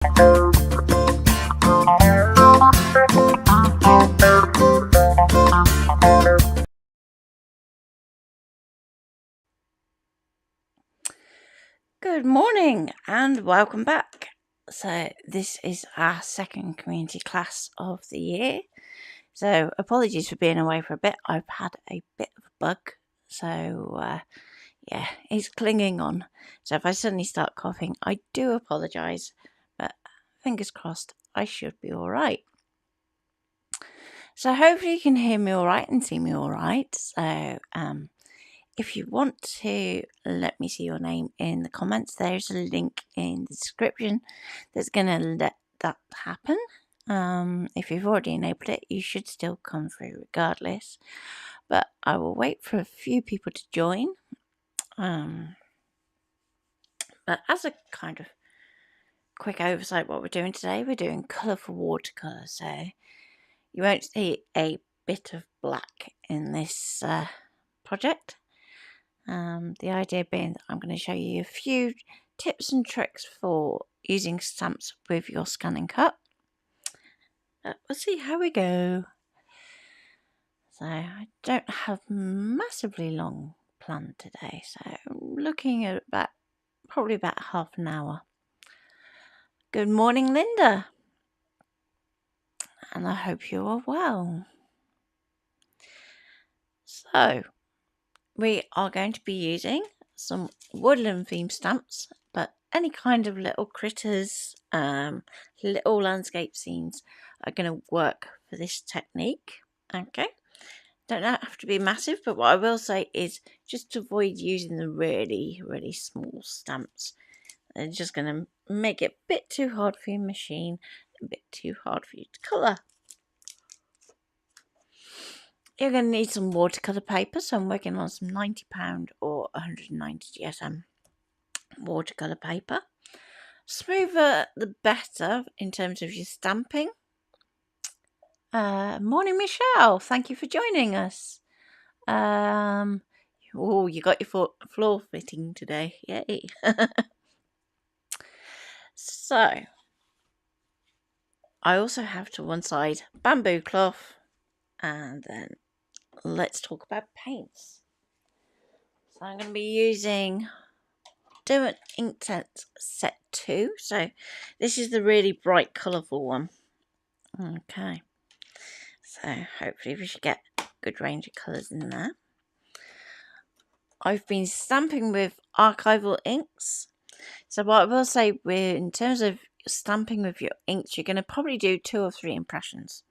Good morning and welcome back. So this is our second community class of the year. So apologies for being away for a bit. I've had a bit of a bug. So yeah, it's clinging on. So if I suddenly start coughing, I do apologise. But fingers crossed, I should be all right. So hopefully you can hear me all right and see me all right. So if you want to let me see your name in the comments, there's a link in the description that's going to let that happen. If you've already enabled it, you should still come through regardless. But I will wait for a few people to join. But as a kind of quick oversight, what we're doing today, we're doing colourful watercolour. So you won't see a bit of black in this project. The idea being that I'm going to show you a few tips and tricks for using stamps with your scanning cut. We'll see how we go. So I don't have massively long plan today, so I'm looking at probably about half an hour. Good morning, Linda, and I hope you are well. So we are going to be using some woodland theme stamps, but any kind of little critters, little landscape scenes are going to work for this technique. Okay, don't have to be massive, but what I will say is just avoid using the really, really small stamps. They're just going to make it a bit too hard for your machine, a bit too hard for you to colour. You're going to need some watercolour paper, so I'm working on some £90 or 190 GSM watercolour paper. Smoother the better in terms of your stamping. Morning, Michelle. Thank you for joining us. Oh, you got your floor fitting today. Yay. So, I also have to one side bamboo cloth, and then let's talk about paints. So I'm going to be using Derwent Inkjet set 2. So this is the really bright colourful one. Okay. So hopefully we should get a good range of colours in there. I've been stamping with archival inks. So what I will say, in terms of stamping with your inks, you're going to probably do 2 or 3 impressions.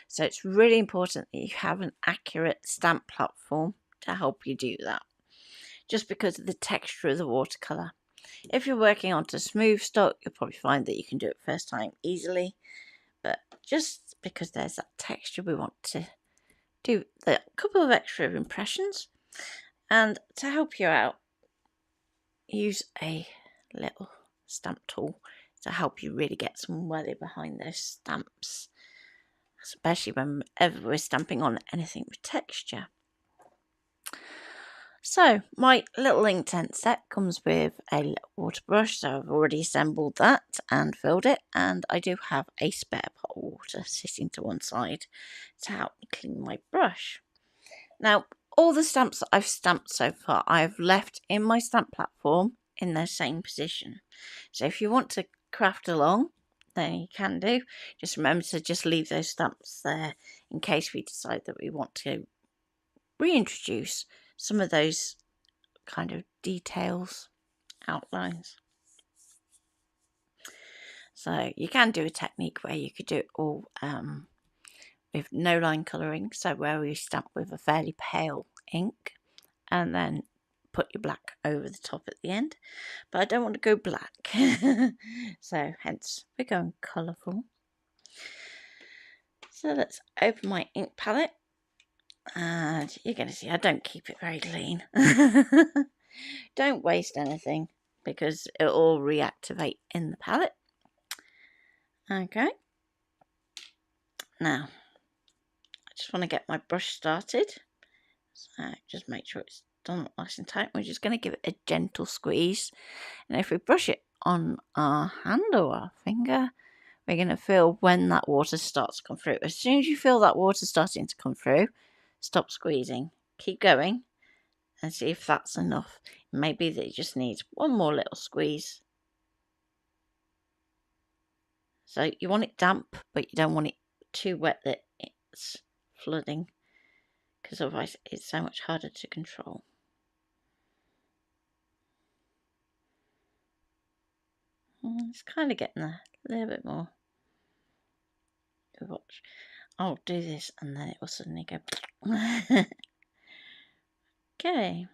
So it's really important that you have an accurate stamp platform to help you do that, just because of the texture of the watercolour. If you're working onto smooth stock, you'll probably find that you can do it first time easily, but just because there's that texture, we want to do a couple of extra impressions. And to help you out, use a little stamp tool to help you really get some welly behind those stamps, especially whenever we're stamping on anything with texture. So my little Inkjet set comes with a little water brush, so I've already assembled that and filled it, and I do have a spare pot of water sitting to one side to help me clean my brush. Now, all the stamps that I've stamped so far, I've left in my stamp platform in their same position. So if you want to craft along, then you can do. Just remember to just leave those stamps there in case we decide that we want to reintroduce some of those kind of details, outlines. So you can do a technique where you could do it all with no line colouring, so where we stamp with a fairly pale ink and then put your black over the top at the end, but I don't want to go black. So hence we're going colourful. So let's open my ink palette, and you're going to see I don't keep it very clean. Don't waste anything because it'll all reactivate in the palette. Okay, now I just want to get my brush started, so just make sure it's done nice and tight. We're just going to give it a gentle squeeze, and if we brush it on our hand or our finger, we're going to feel when that water starts to come through. As soon as you feel that water starting to come through, stop squeezing. Keep going and see if that's enough. Maybe that it just needs one more little squeeze. So you want it damp, but you don't want it too wet that it's flooding, because otherwise it's so much harder to control. It's kind of getting there a little bit more. Watch. I'll do this and then it will suddenly go. Okay.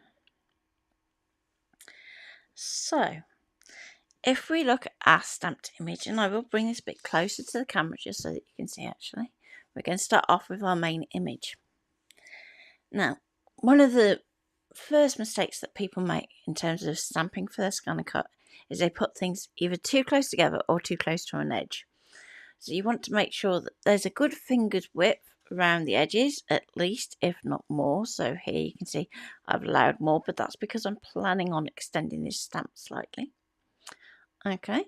So, if we look at our stamped image, and I will bring this a bit closer to the camera just so that you can see actually, we're going to start off with our main image. Now, one of the first mistakes that people make in terms of stamping for their scanner cut is they put things either too close together or too close to an edge. So you want to make sure that there's a good finger's width around the edges, at least, if not more. So here you can see I've allowed more, but that's because I'm planning on extending this stamp slightly. Okay.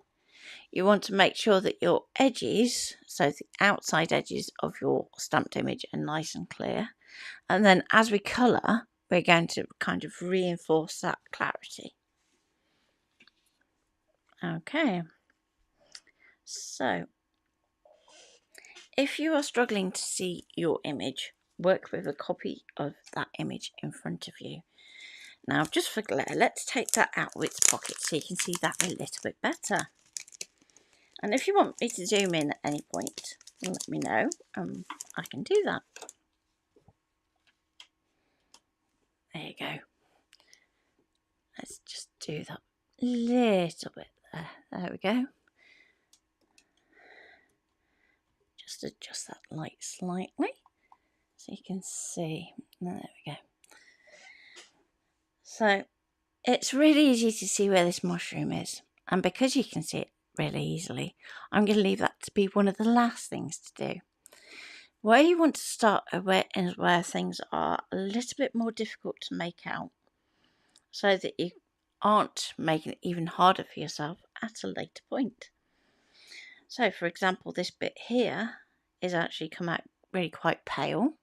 You want to make sure that your edges, so the outside edges of your stamped image, are nice and clear. And then as we colour, we're going to kind of reinforce that clarity. Okay. So, if you are struggling to see your image, work with a copy of that image in front of you. Now, just for glare, let's take that out of its pocket so you can see that a little bit better. And if you want me to zoom in at any point, let me know. I can do that. There you go. Let's just do that little bit there. There we go. Just adjust that light slightly so you can see. There we go. So it's really easy to see where this mushroom is, and because you can see it really easily, I'm going to leave that to be one of the last things to do. Where you want to start is where things are a little bit more difficult to make out, so that you aren't making it even harder for yourself at a later point. So for example, this bit here is actually come out really quite pale,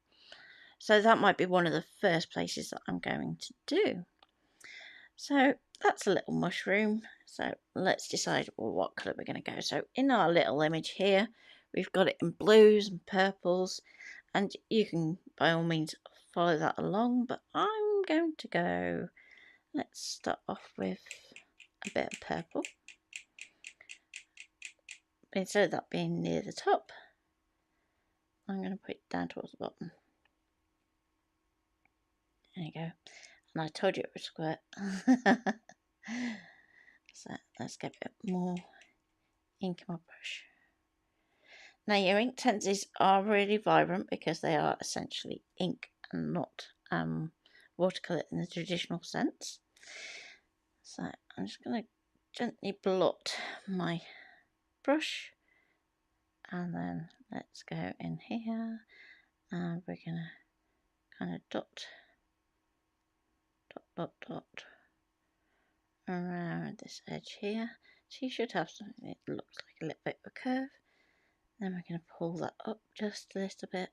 so that might be one of the first places that I'm going to do. So that's a little mushroom. So let's decide what colour we're going to go. So in our little image here, we've got it in blues and purples, and you can by all means follow that along, but I'm going to go, let's start off with a bit of purple. Instead of that being near the top, I'm going to put it down towards the bottom. There you go. And I told you it would squirt. So let's get a bit more ink in my brush. Now your ink tenses are really vibrant because they are essentially ink and not watercolour in the traditional sense. So I'm just going to gently blot my brush, and then let's go in here and we're going to kind of dot around this edge here. So you should have something that looks like a little bit of a curve. Then we're going to pull that up just a little bit.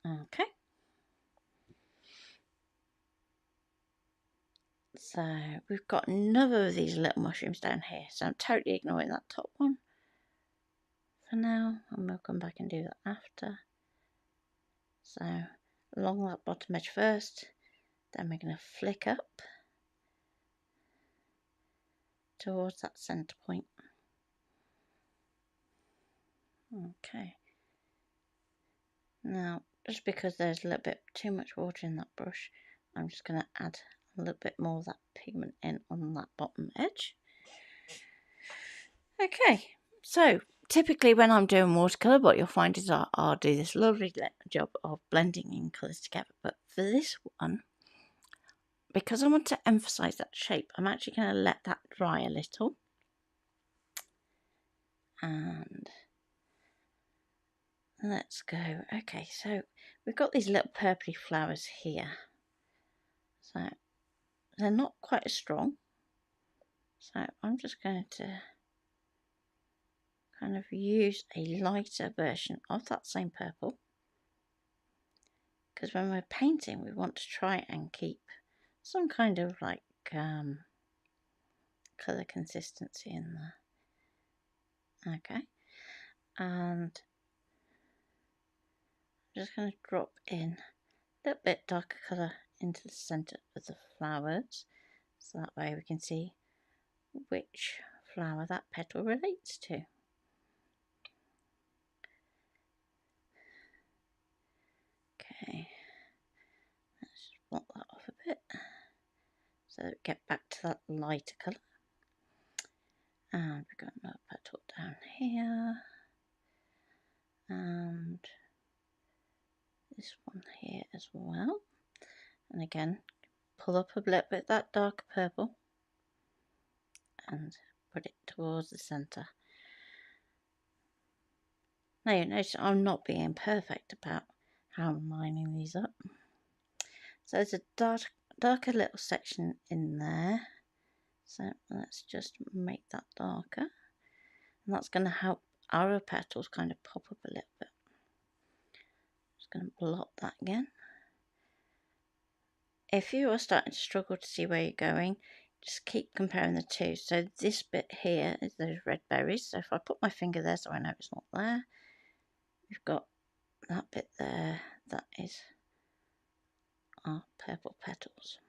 Okay. So we've got another of these little mushrooms down here. So I'm totally ignoring that top one for now, and we'll come back and do that after. So along that bottom edge first, then we're going to flick up towards that centre point. Okay. Now, just because there's a little bit too much water in that brush, I'm just going to add a little bit more of that pigment in on that bottom edge. Okay, so typically when I'm doing watercolour, what you'll find is I'll do this lovely job of blending in colours together. But for this one, because I want to emphasise that shape, I'm actually going to let that dry a little. And let's go. Okay, so we've got these little purpley flowers here. So they're not quite as strong. So I'm just going to kind of use a lighter version of that same purple, because when we're painting we want to try and keep some kind of like colour consistency in there. Okay, and I'm just going to drop in a little bit darker colour into the centre of the flowers, so that way we can see which flower that petal relates to. Okay, let's just block that off a bit so that we get back to that lighter colour. And we've got another petal down here, and this one here as well. And again, pull up a little bit that dark purple and put it towards the centre. Now you notice I'm not being perfect about how I'm lining these up. So there's a darker little section in there. So let's just make that darker. And that's going to help our petals kind of pop up a little bit. Just going to blot that again. If you are starting to struggle to see where you're going, just keep comparing the two. So this bit here is those red berries. So if I put my finger there so I know it's not there, we've got that bit there. That is our purple petals.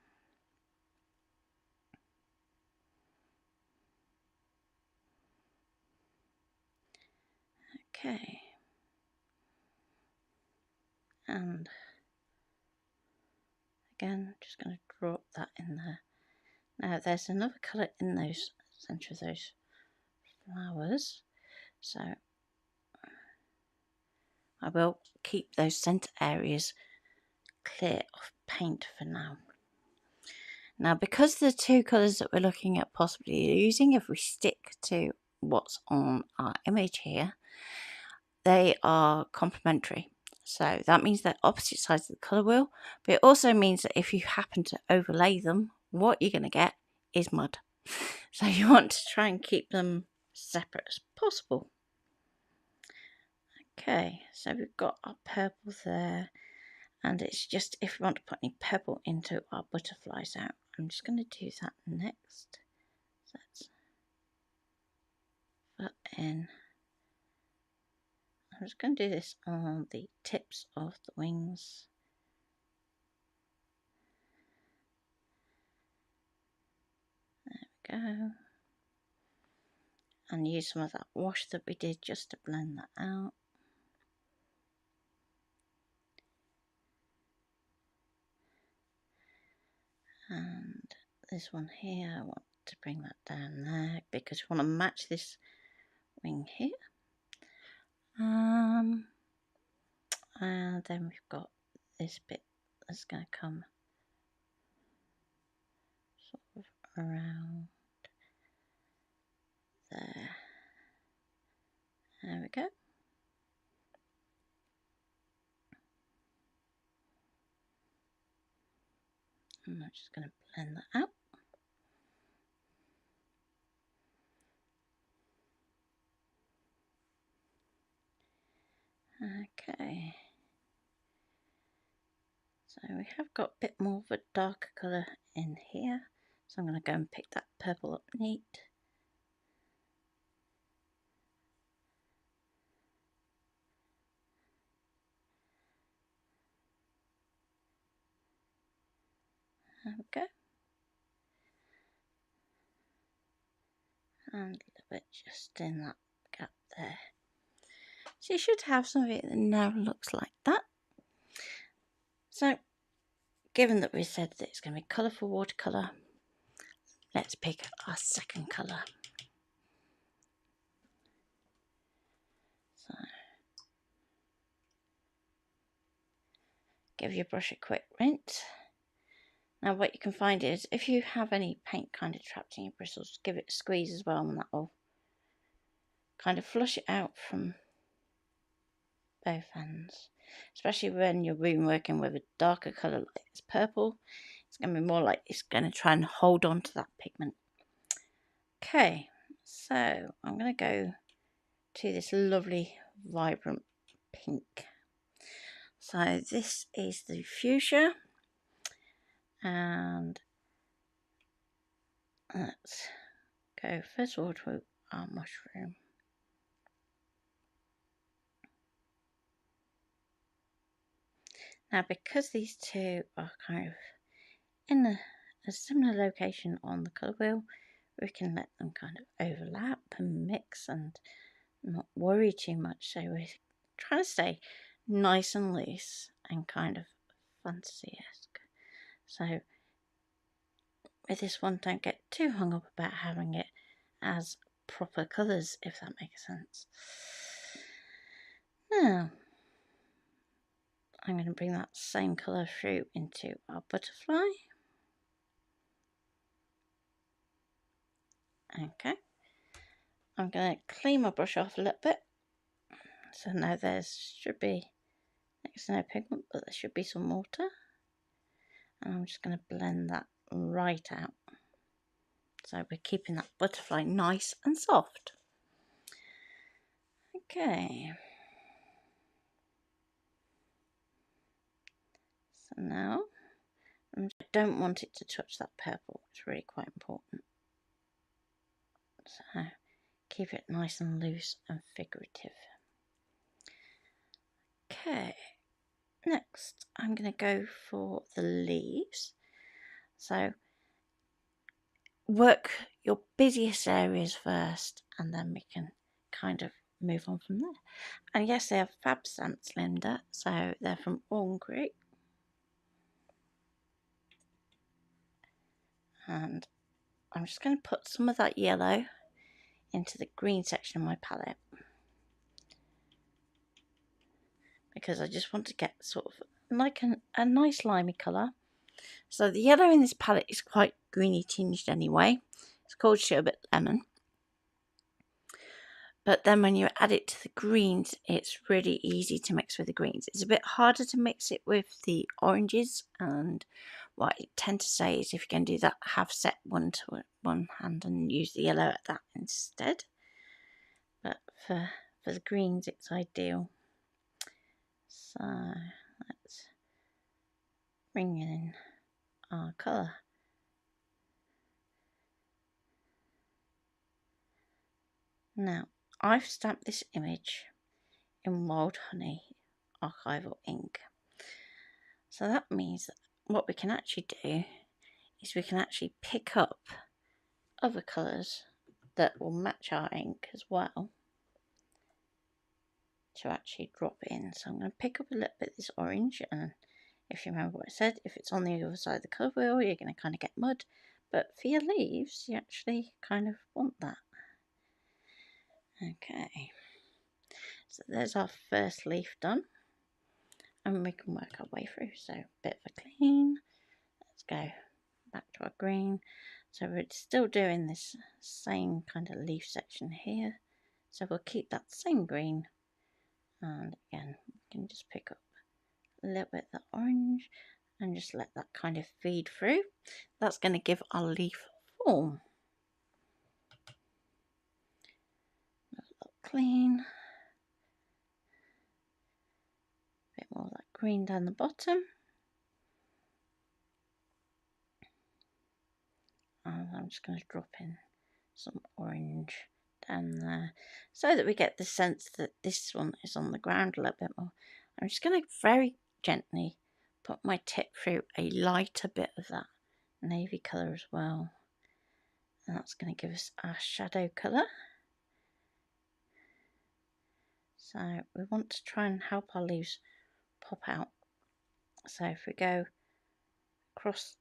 Okay. And again, just going to drop that in there. Now there's another colour in those centre of those flowers, so I will keep those centre areas clear of paint for now. Now, because the two colours that we're looking at possibly using, if we stick to what's on our image here, they are complementary. So that means they're opposite sides of the colour wheel, but it also means that if you happen to overlay them, what you're going to get is mud. So you want to try and keep them separate as possible. Okay, so we've got our purple there, and it's just if we want to put any purple into our butterflies out, I'm just going to do that next. So let's put in, I'm just going to do this on the tips of the wings. There we go. And use some of that wash that we did just to blend that out. And this one here, I want to bring that down there because we want to match this wing here. And then we've got this bit that's going to come sort of around there. There we go. And I'm just going to blend that out. Okay. So we have got a bit more of a darker colour in here. So I'm going to go and pick that purple up neat. There we go. And a little bit just in that gap there. So you should have some of it that now looks like that. So, given that we said that it's going to be colourful watercolour, let's pick our second colour. So, give your brush a quick rinse. Now what you can find is, if you have any paint kind of trapped in your bristles, give it a squeeze as well, and that will kind of flush it out from both ends. Especially when you're working with a darker colour like this purple, it's going to be more like it's going to try and hold on to that pigment. Okay, so I'm going to go to this lovely vibrant pink. So this is the fuchsia, and let's go first of all to our mushroom. Now, because these two are kind of in a similar location on the colour wheel, we can let them kind of overlap and mix and not worry too much. So we're trying to stay nice and loose and kind of fantasy-esque. So with this one, don't get too hung up about having it as proper colours, if that makes sense. Now, I'm going to bring that same colour through into our butterfly. Okay. I'm going to clean my brush off a little bit. So now there should be, next to no pigment, but there should be some water. And I'm just going to blend that right out. So we're keeping that butterfly nice and soft. Okay. So now, I don't want it to touch that purple. It's really quite important. So keep it nice and loose and figurative. Okay. Next, I'm going to go for the leaves. So work your busiest areas first, and then we can kind of move on from there. And yes, they have fab stamps, Linda, so they're from Wonderland. And I'm just going to put some of that yellow into the green section of my palette, because I just want to get sort of like a nice limey colour. So the yellow in this palette is quite greeny tinged anyway. It's called Sherbet Lemon. But then when you add it to the greens, it's really easy to mix with the greens. It's a bit harder to mix it with the oranges, and what I tend to say is if you can do that, have set one to one hand and use the yellow at that instead. But for the greens, it's ideal. So let's bring in our colour. Now, I've stamped this image in Wild Honey archival ink. So that means that what we can actually do is we can actually pick up other colours that will match our ink as well to actually drop in. So I'm going to pick up a little bit of this orange, and if you remember what I said, if it's on the other side of the colour wheel, you're going to kind of get mud. But for your leaves, you actually kind of want that. Okay, so there's our first leaf done, and we can work our way through. So a bit of a clean. Let's go back to our green. So we're still doing this same kind of leaf section here. So we'll keep that same green, and again we can just pick up a little bit of the orange and just let that kind of feed through. That's going to give our leaf form. A little clean. A bit more of that green down the bottom. And I'm just going to drop in some orange down there so that we get the sense that this one is on the ground a little bit more. I'm just going to very gently put my tip through a lighter bit of that navy colour as well. And that's going to give us our shadow colour. So we want to try and help our leaves pop out. So if we go across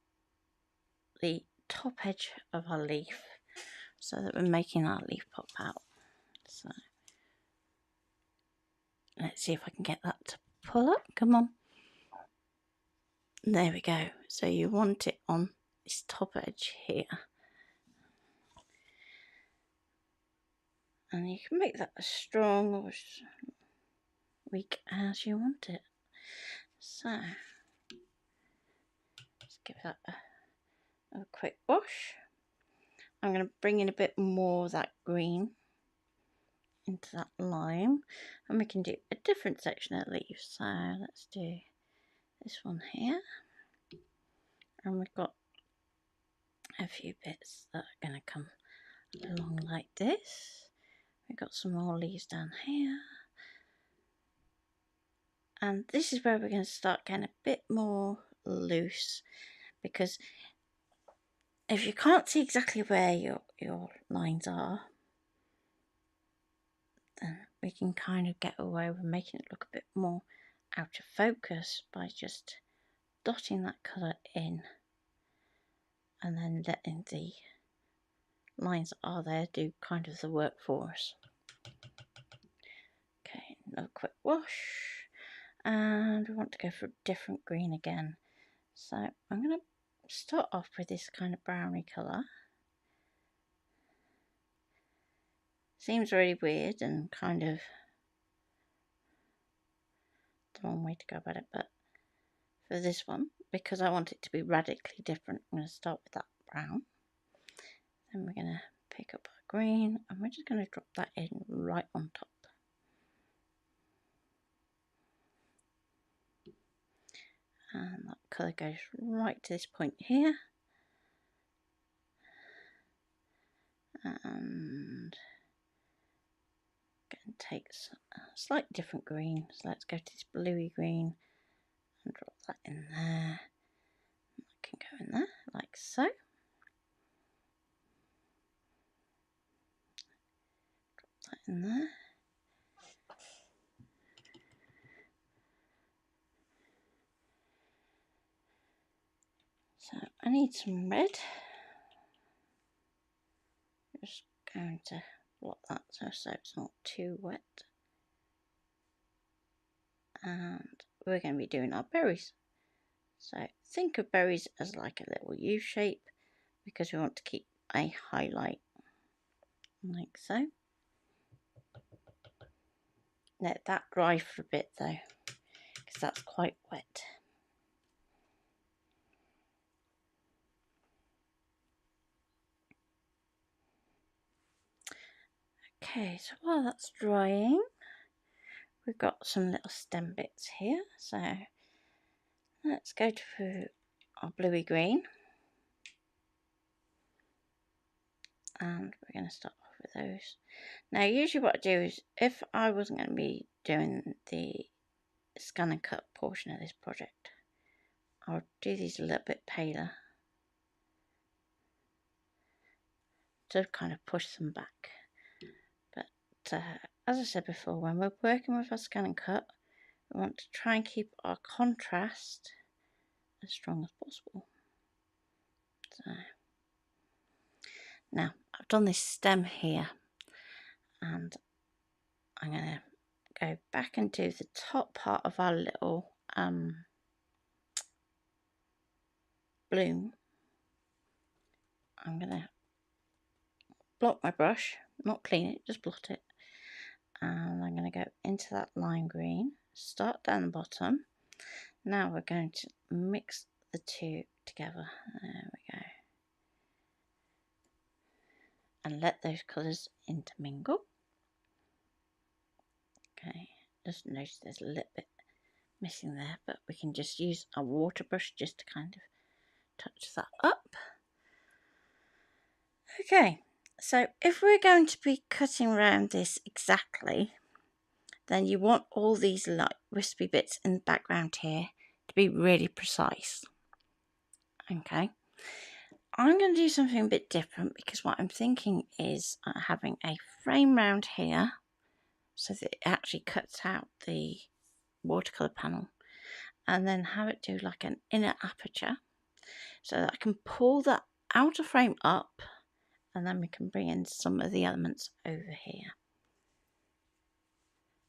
the top edge of our leaf so that we're making our leaf pop out. So let's see if I can get that to pull up. Come on. There we go. So you want it on this top edge here. And you can make that as strong or as weak as you want it. So let's give that a quick wash. I'm going to bring in a bit more of that green into that lime, and we can do a different section of leaves. So let's do this one here, and we've got a few bits that are going to come along like this. We've got some more leaves down here, and this is where we're going to start getting a bit more loose, because if you can't see exactly where your lines are, then we can kind of get away with making it look a bit more out of focus by just dotting that colour in and then letting the lines that are there do kind of the work for us. Okay, another quick wash, and we want to go for a different green again. So I'm going to start off with this kind of browny colour. Seems really weird and kind of the wrong way to go about it, but for this one, because I want it to be radically different, I'm going to start with that brown. Then we're going to pick up our green, and we're just going to drop that in right on top. And that colour goes right to this point here. And going to take a slightly different green. So let's go to this bluey green and drop that in there. That can go in there like so. Drop that in there. So I need some red. Just going to blot that so it's not too wet. And we're going to be doing our berries. So think of berries as like a little U shape, because we want to keep a highlight like so. Let that dry for a bit though, because that's quite wet. Okay, so while that's drying, we've got some little stem bits here. So let's go to our bluey green, and we're going to start off with those. Now usually what I do is, if I wasn't going to be doing the scan and cut portion of this project, I would do these a little bit paler to kind of push them back. But as I said before, when we're working with our scan and cut, we want to try and keep our contrast as strong as possible. So now I've done this stem here, and I'm going to go back and do the top part of our little bloom. I'm going to blot my brush, not clean it, just blot it, and I'm going to go into that lime green, start down the bottom. Now we're going to mix the two together. There we go. And let those colours intermingle. Okay, just notice there's a little bit missing there, but we can just use a water brush just to kind of touch that up. Okay, so if we're going to be cutting around this exactly, then you want all these light wispy bits in the background here to be really precise. Okay, I'm going to do something a bit different, because what I'm thinking is having a frame round here so that it actually cuts out the watercolour panel, and then have it do like an inner aperture so that I can pull that outer frame up, and then we can bring in some of the elements over here.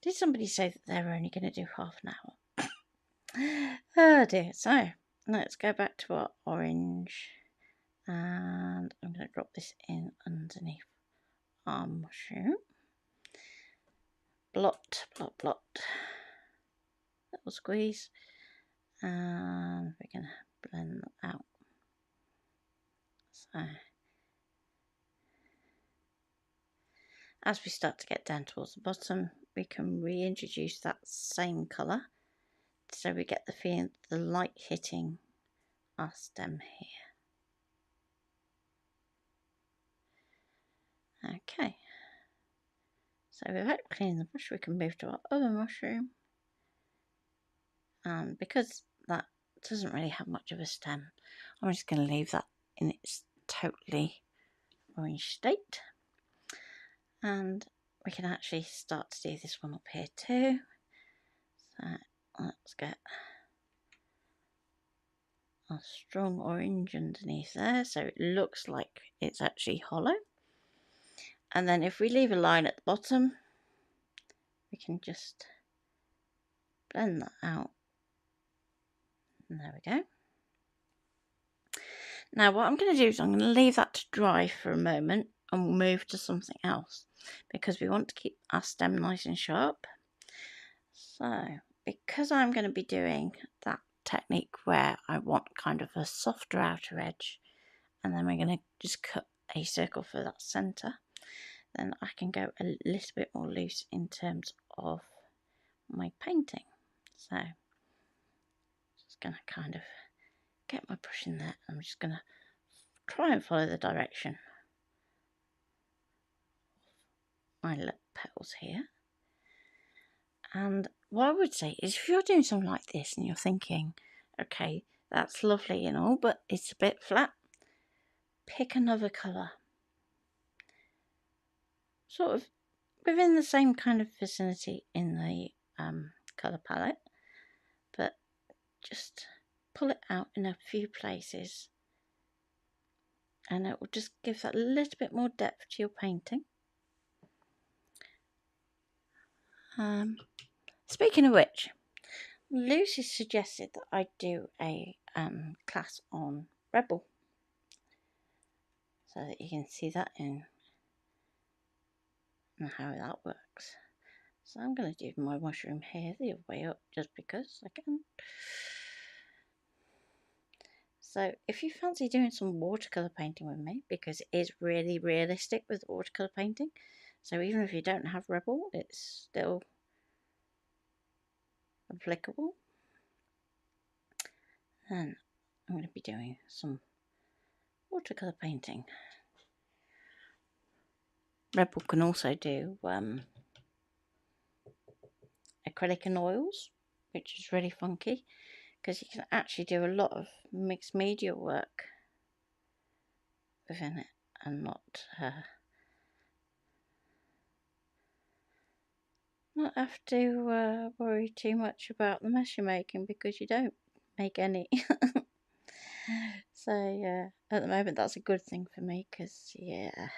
Did somebody say that they were only going to do half an hour? Oh dear. So let's go back to our orange, and I'm going to drop this in underneath our mushroom. Blot, blot, blot. Little squeeze, and we're going to blend that out. So As we start to get down towards the bottom, we can reintroduce that same colour, so we get the feeling the light hitting our stem here. Okay, so without cleaning the brush, we can move to our other mushroom. And because that doesn't really have much of a stem, I'm just going to leave that in its totally orange state. And we can actually start to do this one up here too. So let's get a strong orange underneath there, so it looks like it's actually hollow. And then if we leave a line at the bottom, we can just blend that out. And there we go. Now what I'm going to do is I'm going to leave that to dry for a moment and we'll move to something else, because we want to keep our stem nice and sharp. So because I'm going to be doing that technique where I want kind of a softer outer edge, and then we're going to just cut a circle for that centre, then I can go a little bit more loose in terms of my painting. So just going to kind of get my brush in there. I'm just going to try and follow the direction of my little petals here. And what I would say is, if you're doing something like this and you're thinking, okay, that's lovely and all, but it's a bit flat, pick another colour. Sort of within the same kind of vicinity in the colour palette, but just pull it out in a few places and it will just give that a little bit more depth to your painting. Speaking of which, Lucy suggested that I do a class on Rebel, so that you can see that in and how that works. So I'm going to do my mushroom here the other way up, just because I can. So if you fancy doing some watercolour painting with me, because it is really realistic with watercolour painting, so even if you don't have Rebel, it's still applicable. And I'm going to be doing some watercolour painting. Rebel can also do acrylic and oils, which is really funky, because you can actually do a lot of mixed media work within it and not have to worry too much about the mess you're making, because you don't make any. So at the moment that's a good thing for me, because yeah,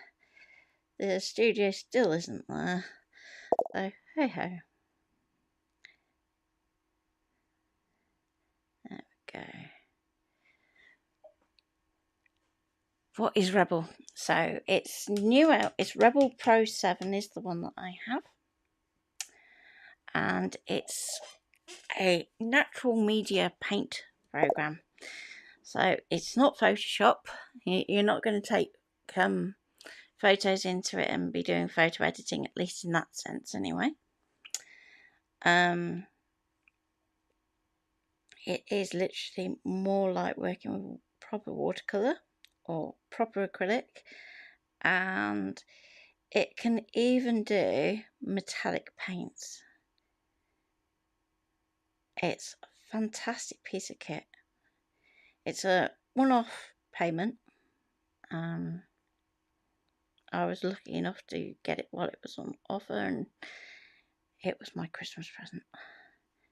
the studio still isn't there. So hey ho. There we go. What is Rebel? So it's new out. It's Rebel Pro 7 is the one that I have. And it's a natural media paint program. So it's not Photoshop. You're not going to take photos into it and be doing photo editing, at least in that sense anyway. It is literally more like working with proper watercolour or proper acrylic, and it can even do metallic paints. It's a fantastic piece of kit. It's a one-off payment. I was lucky enough to get it while it was on offer, and it was my Christmas present.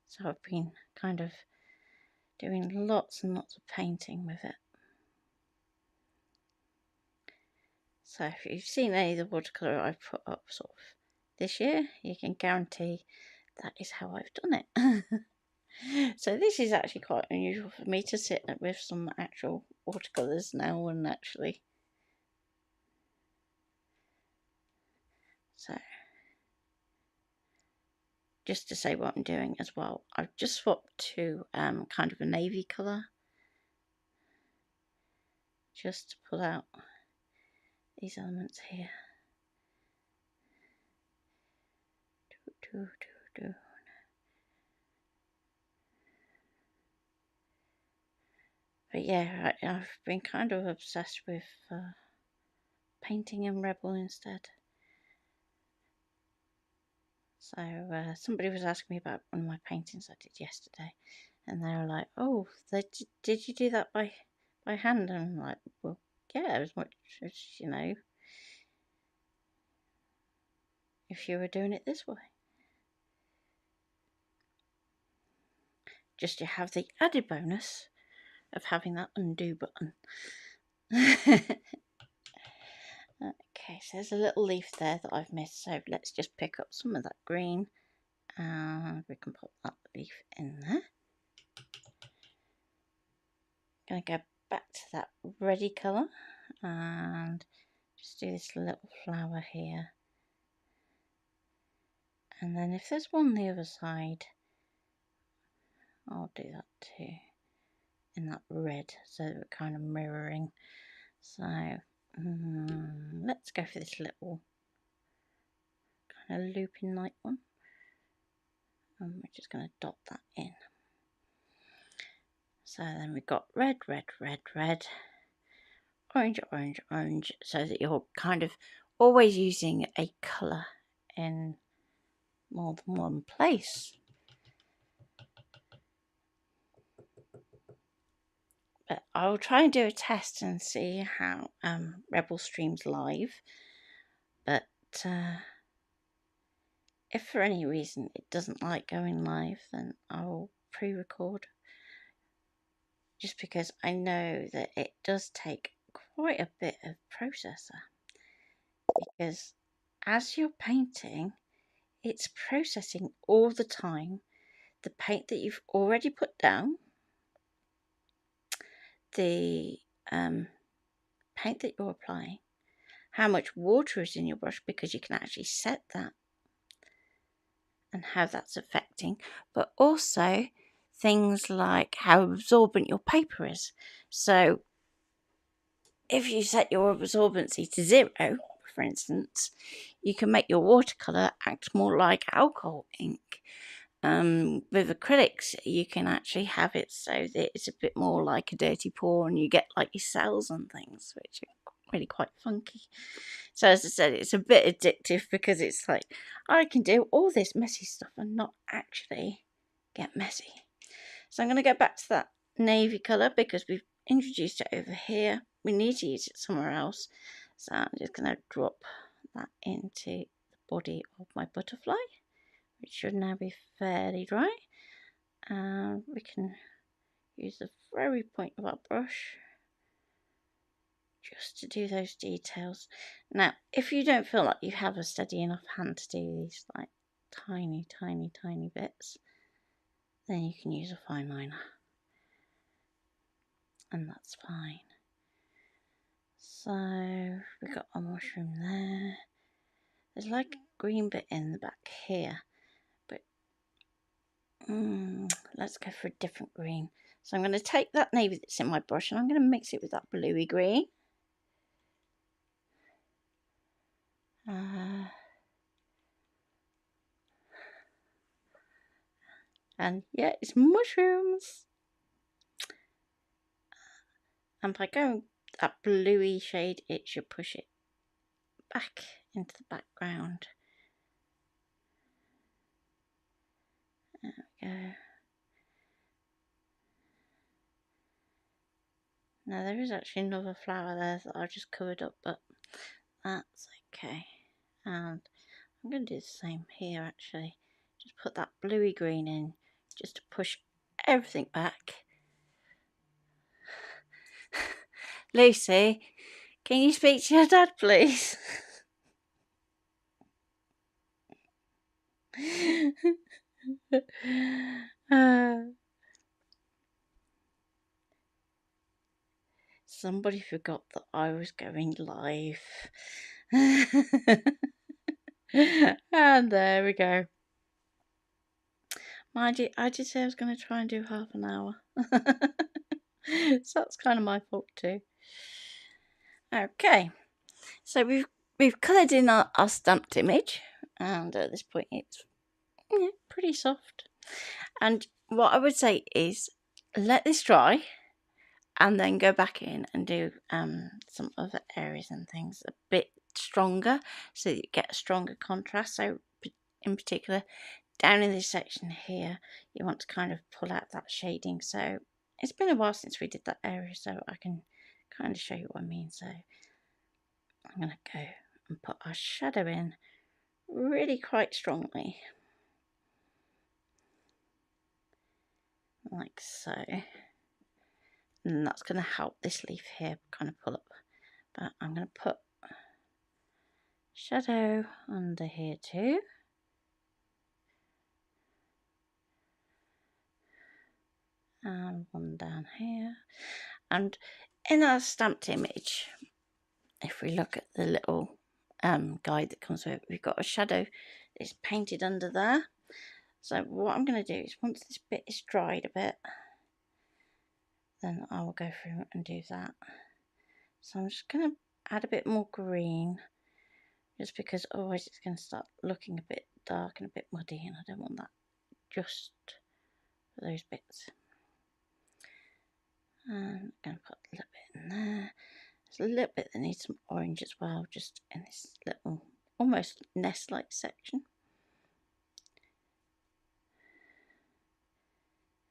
So I've been kind of doing lots and lots of painting with it. So if you've seen any of the watercolour I've put up sort of this year, you can guarantee that is how I've done it. So this is actually quite unusual for me to sit with some actual watercolours now, and actually. So just to say what I'm doing as well, I've just swapped to kind of a navy colour, just to pull out these elements here. But yeah, I've been kind of obsessed with painting in Rebel instead. So somebody was asking me about one of my paintings I did yesterday, and they were like, "Oh, did you do that by hand?" And I'm like, "Well, yeah, as much as if you were doing it this way." Just to have the added bonus of having that undo button. Okay, so there's a little leaf there that I've missed, so let's just pick up some of that green and we can put that leaf in there. Going to go back to that ready colour and just do this little flower here, and then if there's one on the other side, I'll do that too in that red, so that we're kind of mirroring. So let's go for this little kind of looping like one, and we're just going to dot that in. So then we've got red, red, red, red, orange, orange, orange, so that you're kind of always using a colour in more than one place. But I'll try and do a test and see how Rebel streams live. But if for any reason it doesn't like going live, then I'll pre-record. Just because I know that it does take quite a bit of processor. Because as you're painting, it's processing all the time the paint that you've already put down, the paint that you're applying, how much water is in your brush, because you can actually set that and how that's affecting, but also things like how absorbent your paper is. So if you set your absorbency to 0, for instance, you can make your watercolour act more like alcohol ink. With acrylics, you can actually have it so that it's a bit more like a dirty pour, and you get like your cells and things, which are really quite funky. So as I said, it's a bit addictive because it's like I can do all this messy stuff and not actually get messy. So I'm going to go back to that navy colour because we've introduced it over here. We need to use it somewhere else. So I'm just going to drop that into the body of my butterfly, which should now be fairly dry. We can use the very point of our brush just to do those details. Now, if you don't feel like you have a steady enough hand to do these like tiny, tiny, tiny bits, then you can use a fine liner, and that's fine. So we've got our mushroom there. There's like a green bit in the back here, but let's go for a different green. So I'm going to take that navy that's in my brush and I'm going to mix it with that bluey green. And yeah, it's mushrooms. And by going that bluey shade, it should push it back into the background. There we go. Now there is actually another flower there that I've just covered up, but that's okay. And I'm going to do the same here actually. Just put that bluey green in just to push everything back. Lucy, can you speak to your dad, please? Somebody forgot that I was going live. And there we go. Mind you, I did say I was going to try and do half an hour. So that's kind of my fault too. Okay, so we've coloured in our stamped image, and at this point it's Yeah, pretty soft. And what I would say is let this dry and then go back in and do some other areas and things a bit stronger so that you get a stronger contrast. So in particular, down in this section here, you want to kind of pull out that shading. So it's been a while since we did that area, so I can kind of show you what I mean. So I'm going to go and put our shadow in really quite strongly, like so. And that's going to help this leaf here kind of pull up. But I'm going to put shadow under here too. And one down here. And in our stamped image, if we look at the little guide that comes with it, we've got a shadow that's painted under there. So what I'm going to do is once this bit is dried a bit, then I will go through and do that. So I'm just going to add a bit more green, just because otherwise it's going to start looking a bit dark and a bit muddy, and I don't want that just for those bits. And I'm going to put a little bit in there. There's a little bit that needs some orange as well, just in this little almost nest-like section.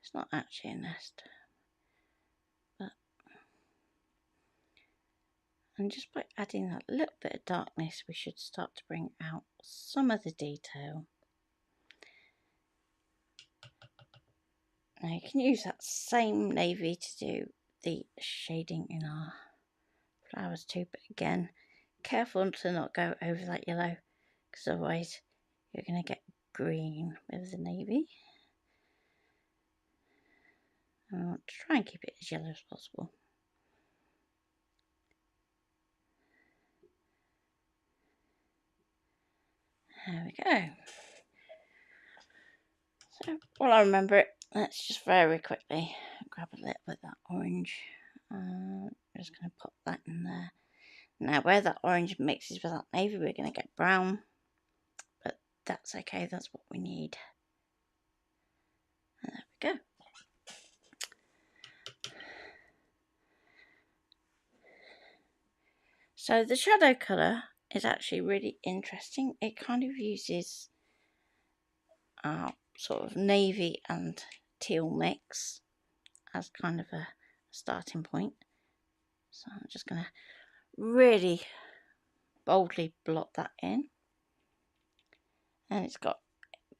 It's not actually a nest, but and just by adding that little bit of darkness, we should start to bring out some of the detail. Now you can use that same navy to do the shading in our flowers too, but again, careful to not go over that yellow, because otherwise you're going to get green with the navy. And I want to try and keep it as yellow as possible. There we go. So while I remember it, let's just very quickly grab a little bit of that orange. I'm just going to pop that in there. Now where that orange mixes with that navy, we're going to get brown, but that's okay, that's what we need. And there we go. So the shadow colour is actually really interesting. It kind of uses sort of navy and teal mix as kind of a starting point. So I'm just going to really boldly blot that in. And it's got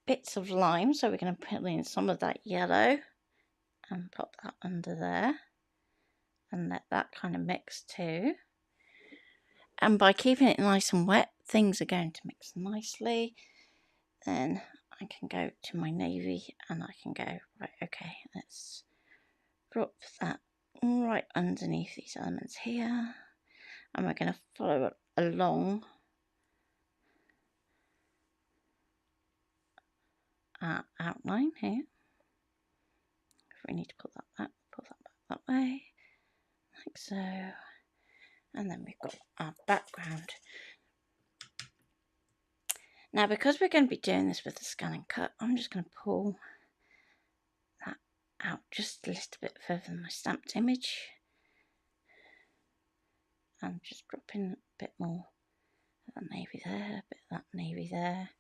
bits of lime, so we're going to put in some of that yellow and pop that under there and let that kind of mix too. And by keeping it nice and wet, things are going to mix nicely. Then I can go to my navy and I can go, right, okay, let's drop that right underneath these elements here. And we're going to follow it along our outline here. If we need to pull that back that way, like so. And then we've got our background. Now, because we're going to be doing this with the scan and cut, I'm just going to pull that out just a little bit further than my stamped image. And just drop in a bit more of that navy there, a bit of that navy there.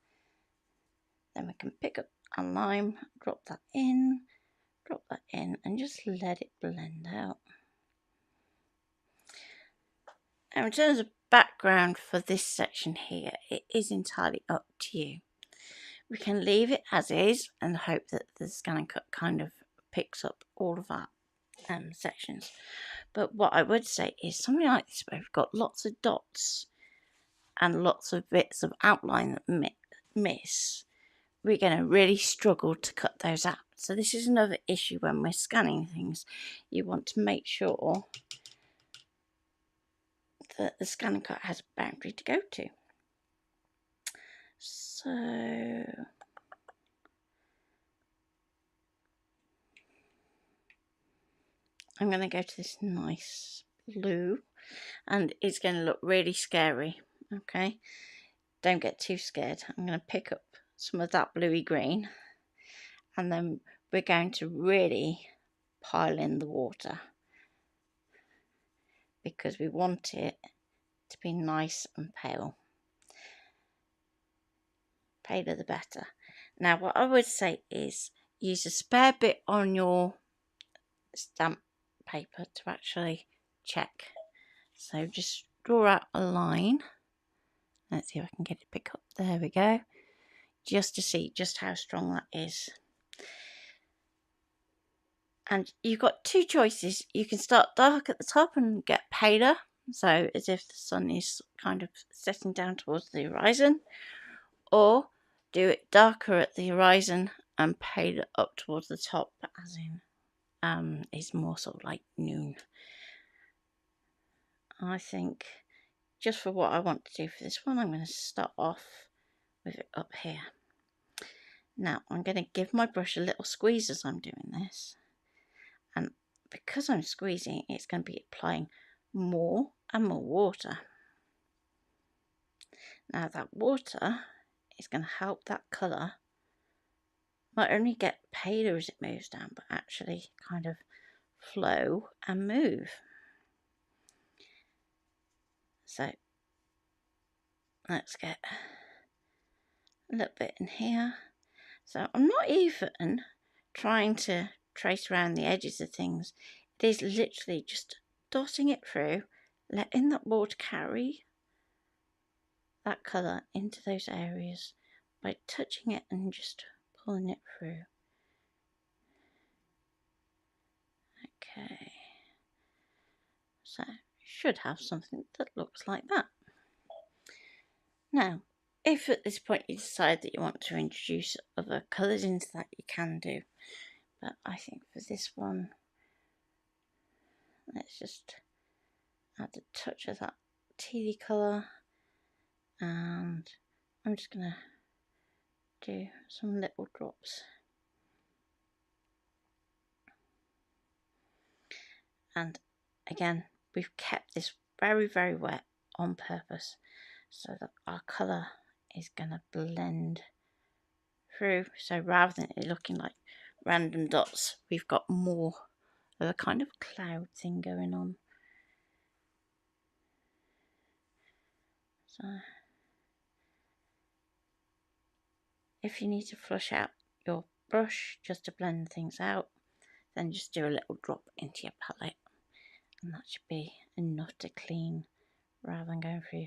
Then we can pick up our lime, drop that in, and just let it blend out. Now, in terms of background for this section here, it is entirely up to you. We can leave it as is and hope that the scan and cut kind of picks up all of our sections. But what I would say is something like this where we've got lots of dots and lots of bits of outline that miss, we're going to really struggle to cut those out. So this is another issue when we're scanning things. You want to make sure that the scan and cut has a boundary to go to. So I'm going to go to this nice blue, and it's going to look really scary. Okay, don't get too scared. I'm going to pick up some of that bluey green, and then we're going to really pile in the water because we want it to be nice and pale. Paler the better. Now what I would say is use a spare bit on your stamp paper to actually check. So just draw out a line. Let's see if I can get it to pick up. There we go. Just to see just how strong that is. And you've got two choices. You can start dark at the top and get paler, so as if the sun is kind of setting down towards the horizon, or do it darker at the horizon and paler up towards the top, as in it's more sort of like noon. I think just for what I want to do for this one, I'm going to start off with it up here. Now I'm going to give my brush a little squeeze as I'm doing this, and because I'm squeezing, it's going to be applying more and more water. Now that water is going to help that colour not only get paler as it moves down, but actually kind of flow and move. So let's get a little bit in here. So I'm not even trying to trace around the edges of things. It is literally just dotting it through, letting that water carry that colour into those areas by touching it and just pulling it through. Okay, so you should have something that looks like that. Now, if at this point you decide that you want to introduce other colours into that, you can do. But I think for this one, let's just add a touch of that tealy colour, and I'm just going to do some little drops. And again, we've kept this very, very wet on purpose so that our colour is going to blend through. So rather than it looking like random dots, we've got more of a kind of cloud thing going on. So if you need to flush out your brush just to blend things out, then just do a little drop into your palette, and that should be enough to clean rather than going through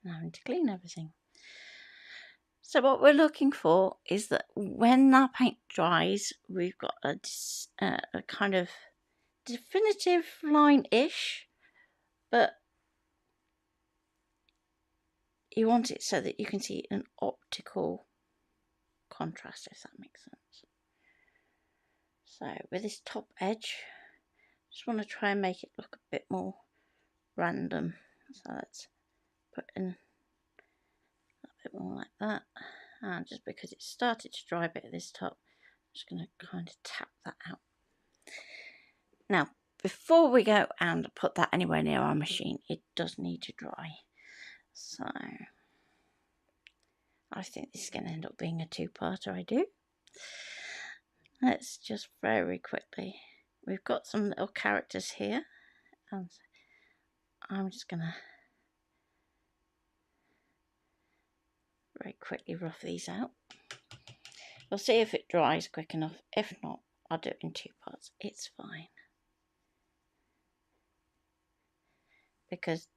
and having to clean everything. So what we're looking for is that when our paint dries, we've got a kind of definitive line-ish, but you want it so that you can see an optical contrast, if that makes sense. So with this top edge, just want to try and make it look a bit more random. So let's put in a bit more like that. And just because it started to dry a bit at this top, I'm just going to kind of tap that out. Now, before we go and put that anywhere near our machine, it does need to dry. So I think this is going to end up being a two-parter, I do. Let's just very quickly, we've got some little characters here, and I'm just going to very quickly rough these out. We'll see if it dries quick enough. If not, I'll do it in two parts. It's fine. Because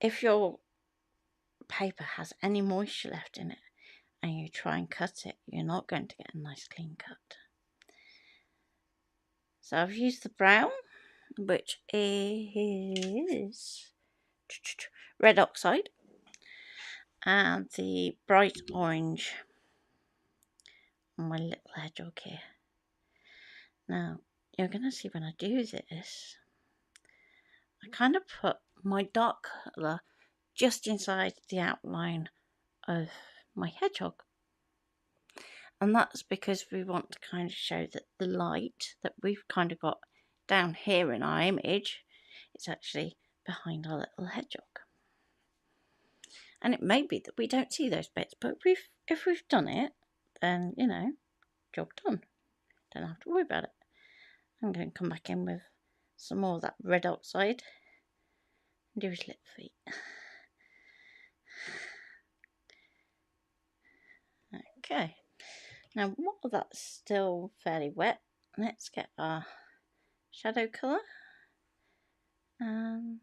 if your paper has any moisture left in it and you try and cut it, you're not going to get a nice clean cut. So I've used the brown, which is red oxide, and the bright orange on my little hedgehog here. Now, you're going to see when I do this, I kind of put my dark colour just inside the outline of my hedgehog. And that's because we want to kind of show that the light that we've kind of got down here in our image is actually behind our little hedgehog. And it may be that we don't see those bits, but we've if we've done it, then, you know, job done. Don't have to worry about it. I'm going to come back in with some more of that red oxide and do his little feet. Okay, now while that's still fairly wet, let's get our shadow colour. I'm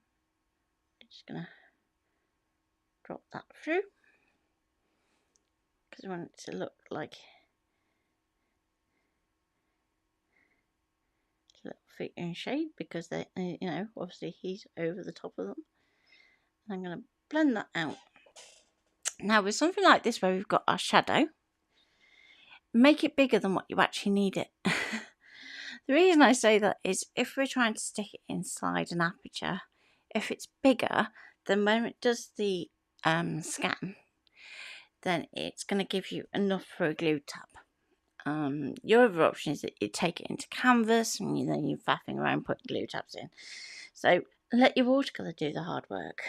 just going to drop that through because I want it to look like little feet in shade, because they, you know, obviously he's over the top of them. And I'm going to blend that out. Now with something like this where we've got our shadow, make it bigger than what you actually need it. The reason I say that is if we're trying to stick it inside an aperture, if it's bigger, then when it does the scan, then it's going to give you enough for a glue tab. Your other option is that you take it into canvas and then you're faffing around putting glue tabs in. So let your watercolour do the hard work.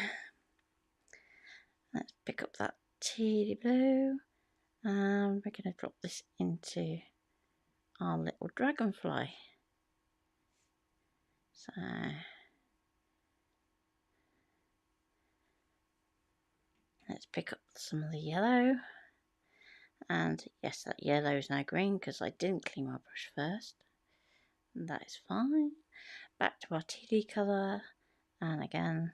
Let's pick up that tealy blue and we're going to drop this into our little dragonfly. So let's pick up some of the yellow, and yes, that yellow is now green because I didn't clean my brush first. And that is fine. Back to our tealy colour, and again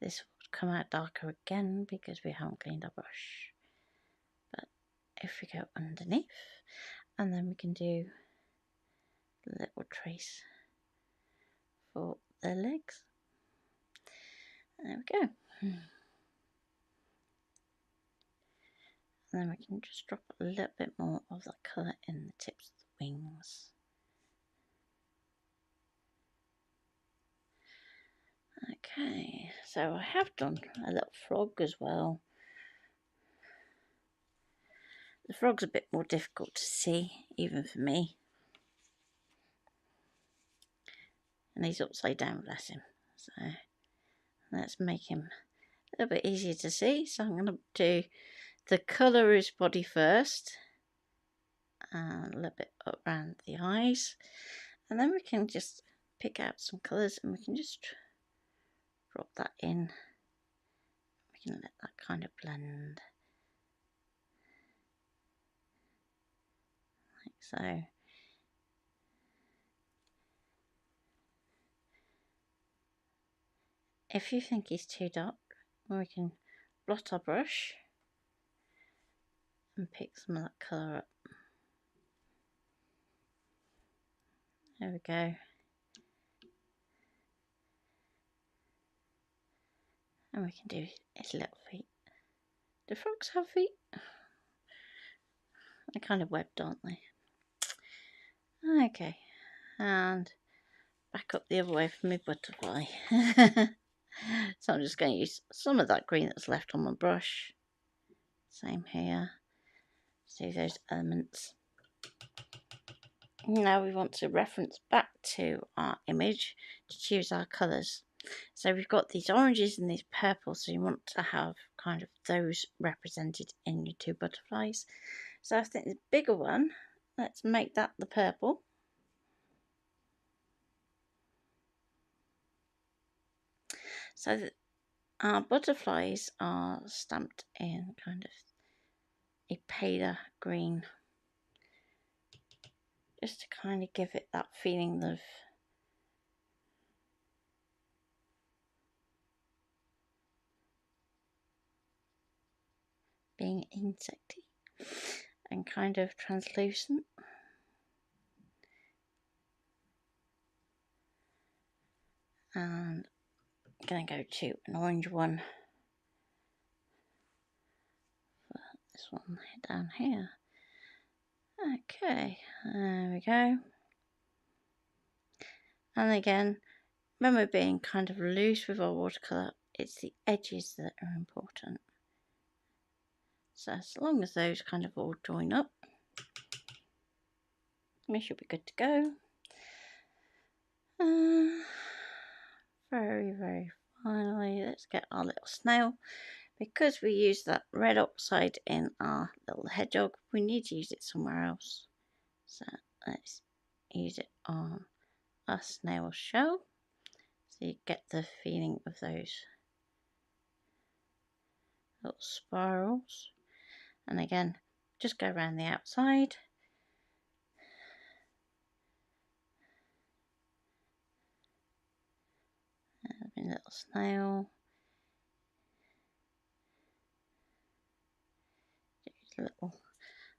this will come out darker again because we haven't cleaned our brush. But if we go underneath, and then we can do a little trace for the legs. There we go. And then we can just drop a little bit more of that colour in the tips of the wings. Okay, so I have done a little frog as well. The frog's a bit more difficult to see, even for me. And he's upside down, bless him. So let's make him a little bit easier to see. So I'm going to do the colour of his body first, and a little bit up around the eyes, and then we can just pick out some colours and we can just drop that in. We can let that kind of blend like so. If you think he's too dark, we can blot our brush and pick some of that colour up. There we go. And we can do his little feet. Do frogs have feet? They're kind of webbed, aren't they? Okay, and back up the other way for my butterfly. So I'm just going to use some of that green that's left on my brush. Same here. See those elements. Now we want to reference back to our image to choose our colours. So we've got these oranges and these purples, so you want to have kind of those represented in your two butterflies. So I think the bigger one, let's make that the purple. So that our butterflies are stamped in kind of a paler green, just to kind of give it that feeling of being insecty and kind of translucent. And I'm going to go to an orange one for this one down here. Okay, there we go. And again, when we're being kind of loose with our watercolour, it's the edges that are important. So as long as those kind of all join up, we should be good to go. Very, very finally, let's get our little snail. because we use that red oxide in our little hedgehog, we need to use it somewhere else. So let's use it on a snail shell, so you get the feeling of those little spirals. And again, just go around the outside. There's my little snail. Little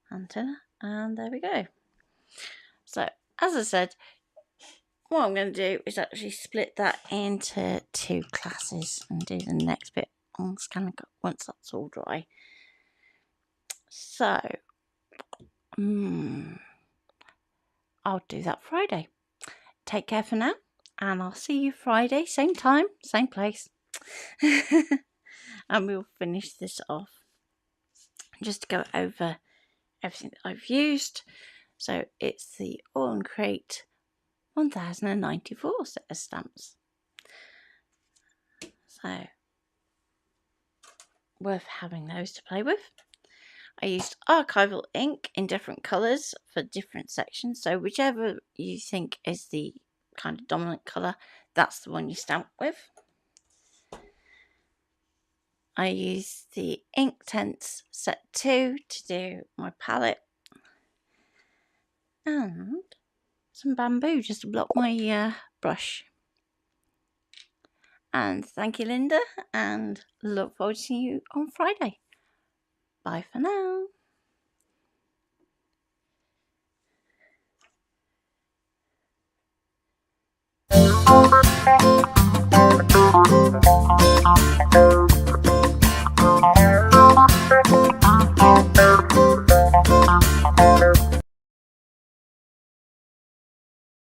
antenna, and there we go. So as I said, what I'm going to do is actually split that into 2 classes and do the next bit on Scan and Cut once that's all dry. So I'll do that Friday. Take care for now, and I'll see you Friday, same time, same place. And we'll finish this off. Just to go over everything that I've used. So it's the All and Create 1094 set of stamps. So worth having those to play with. I used archival ink in different colours for different sections. So whichever you think is the kind of dominant colour, that's the one you stamp with. I used the Inktense set 2 to do my palette. And some bamboo just to block my brush. And thank you, Linda, and look forward to seeing you on Friday. Bye for now.